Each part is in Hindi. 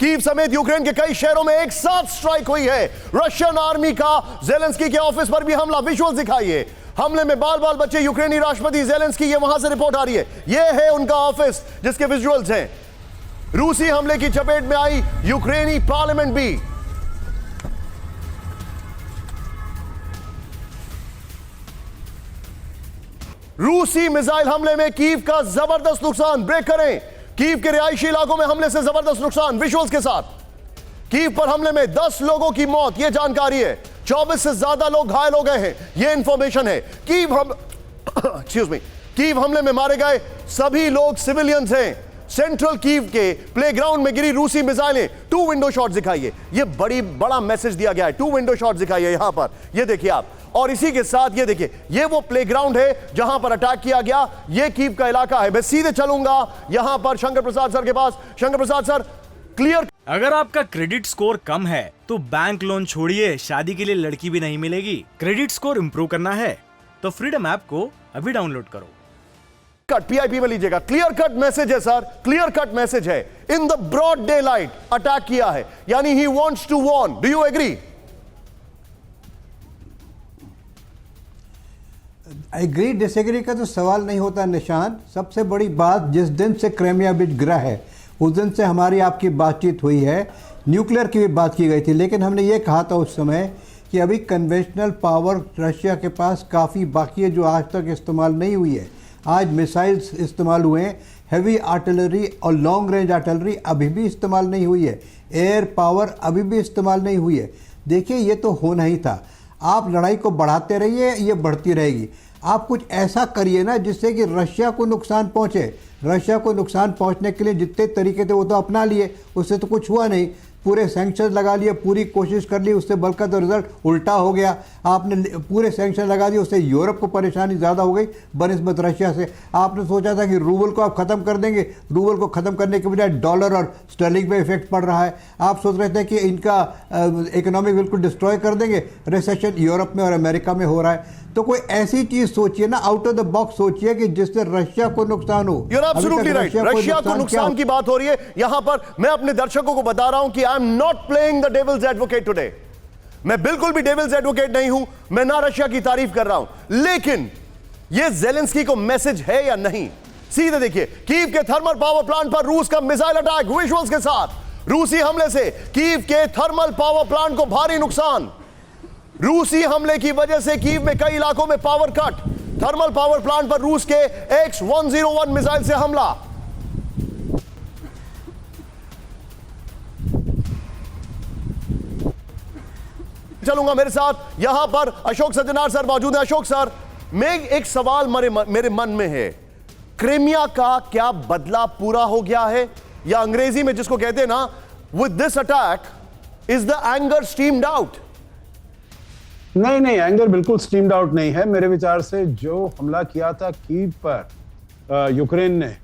कीव समेत यूक्रेन के कई शहरों में एक साथ स्ट्राइक हुई है। रशियन आर्मी का जेलेंस्की के ऑफिस पर भी हमला। विजुअल दिखाइए। हमले में बाल बाल बचे यूक्रेनी राष्ट्रपति जेलेंस्की। ये वहां से रिपोर्ट आ रही है। ये है उनका ऑफिस जिसके विजुअल्स हैं। रूसी हमले की चपेट में आई यूक्रेनी पार्लियामेंट भी। रूसी मिसाइल हमले में कीव का जबरदस्त नुकसान। ब्रेक करें। कीव के रिहायशी इलाकों में हमले से जबरदस्त नुकसान। विजुअल्स के साथ। कीव पर हमले में 10 लोगों की मौत, यह जानकारी है। 24 से ज्यादा लोग घायल हो गए हैं, यह इंफॉर्मेशन है। कीव हमले में मारे गए सभी लोग सिविलियंस हैं। सेंट्रल कीव के प्लेग्राउंड में गिरी रूसी मिसाइलें। 2 विंडो शॉट्स दिखाइए। यह बड़ा मैसेज दिया गया है। 2 विंडो शॉट्स दिखाइए यहां पर। यह देखिए आप। और इसी के साथ ये देखिए, ये वो प्लेग्राउंड है जहां पर अटैक किया गया। ये कीव का इलाका है। मैं सीधे चलूंगा यहां पर शंकर प्रसाद सर के पास। Shankar Prasad sir, clear. अगर आपका क्रेडिट स्कोर कम है तो बैंक लोन छोड़िए, शादी के लिए लड़की भी नहीं मिलेगी। क्रेडिट स्कोर इंप्रूव करना है तो फ्रीडम ऐप को अभी डाउनलोड करो। कट पीआईपी में लीजिएगा। क्लियर कट मैसेज है सर, क्लियर कट मैसेज है। In the broad daylight attack किया है, यानी ही wants to warn. Do you agree? Agree disagree का तो सवाल नहीं होता निशान। सबसे बड़ी बात, जिस दिन से क्राइमिया ब्रिज गिरा है उस दिन से हमारी आपकी बातचीत हुई है। न्यूक्लियर की भी बात की गई थी, लेकिन हमने ये कहा था उस समय कि अभी कन्वेंशनल पावर रशिया के पास काफ़ी बाकी है जो आज तक इस्तेमाल नहीं हुई है। आज मिसाइल्स इस्तेमाल हुए हैं, हैवी आर्टिलरी और लॉन्ग रेंज आर्टिलरी अभी भी इस्तेमाल नहीं हुई है, एयर पावर अभी भी इस्तेमाल नहीं हुई है। देखिए, ये तो होना ही था। आप लड़ाई को बढ़ाते रहिए, ये बढ़ती रहेगी। आप कुछ ऐसा करिए ना जिससे कि रशिया को नुकसान पहुंचे। रशिया को नुकसान पहुंचने के लिए जितने तरीके थे वो तो अपना लिए, उससे तो कुछ हुआ नहीं। पूरे सैंक्शन लगा लिए, पूरी कोशिश कर ली, उससे बल्कि तो रिजल्ट उल्टा हो गया। आपने पूरे सैंक्शन लगा दिए, उससे यूरोप को परेशानी ज़्यादा हो गई बनिस्बत रशिया से। आपने सोचा था कि रूबल को आप ख़त्म कर देंगे, रूबल को ख़त्म करने के बजाय डॉलर और स्टर्लिंग पे इफेक्ट पड़ रहा है। आप सोच रहे थे कि इनका इकोनॉमी बिल्कुल डिस्ट्रॉय कर देंगे। रिसेशन यूरोप में और अमेरिका में हो रहा है। तो कोई ऐसी चीज सोचिए ना, आउट ऑफ द बॉक्स सोचिए कि जिससे रशिया को नुकसान हो। You're absolutely right. रशिया को नुकसान की बात हो रही है। यहां पर मैं अपने दर्शकों को बता रहा हूं कि I am not playing the devil's advocate today. मैं बिल्कुल भी डेविल्स एडवोकेट नहीं हूं। मैं ना रशिया की तारीफ कर रहा हूं, लेकिन यह जेलेंस्की को मैसेज है या नहीं? सीधे देखिए, कीव के थर्मल पावर प्लांट पर रूस का मिसाइल अटैक। विजुअल्स के साथ। रूसी हमले से कीव के थर्मल पावर प्लांट को भारी नुकसान। रूसी हमले की वजह से कीव में कई इलाकों में power cut. Thermal power plant पर रूस के X-101 मिसाइल से हमला। चलूंगा मेरे साथ यहां पर अशोक सज्जनार सर मौजूद है। अशोक सर, मैं एक सवाल मेरे मन में है, क्रीमिया का क्या बदला पूरा हो गया है, या अंग्रेजी में जिसको कहते हैं ना, with this attack is the anger steamed out? नहीं, एंगर बिल्कुल स्टीम्ड आउट नहीं है। मेरे विचार से जो हमला किया था कीव पर यूक्रेन ने,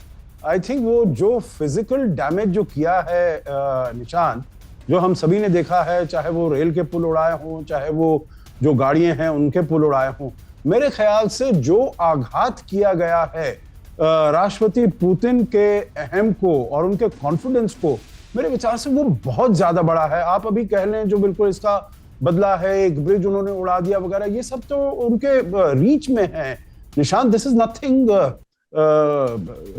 आई थिंक वो जो फिजिकल डैमेज जो किया है निशान, जो हम सभी ने देखा है, चाहे वो रेल के पुल उड़ाए हों, चाहे वो जो गाड़ियां हैं उनके पुल उड़ाए हों, मेरे ख्याल से जो आघात किया गया है राष्ट्रपति पुतिन के अहम को और उनके कॉन्फिडेंस को, मेरे विचार से वो बहुत ज्यादा बड़ा है। आप अभी कह लें जो बिल्कुल इसका बदला है, एक ब्रिज उन्होंने उड़ा दिया वगैरह, ये सब तो उनके रीच में है निशान। This is nothing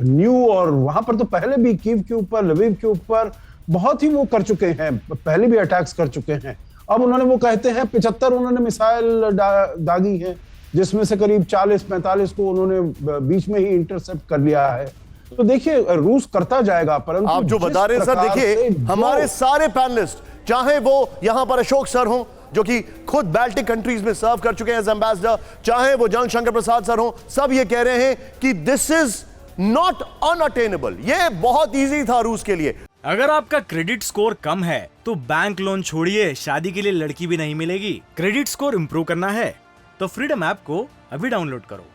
new. और वहां पर तो पहले भी कीव के ऊपर, लवीव के ऊपर बहुत ही वो कर चुके हैं, पहले भी अटैक्स कर चुके हैं। अब उन्होंने वो कहते हैं 75 उन्होंने मिसाइल दागी है, जिसमें से करीब 40-45 को उन्होंने बीच में ही इंटरसेप्ट कर लिया है। तो देखिए, रूस करता जाएगा। परंतु आप जो बता रहे हैं सर, देखिए हमारे सारे पैनलिस्ट, चाहे वो यहां पर अशोक सर हों जो कि खुद बाल्टिक कंट्रीज में सर्व कर चुके हैं एज एम्बेसडर, चाहे वो जन शंकर प्रसाद सर हों, सब ये कह रहे हैं कि दिस इज नॉट अनअटेनेबल। ये बहुत इजी था रूस के लिए। अगर आपका क्रेडिट स्कोर कम है तो बैंक लोन छोड़िए, शादी के लिए लड़की भी नहीं मिलेगी। क्रेडिट स्कोर इंप्रूव करना है तो फ्रीडम ऐप को अभी डाउनलोड करो।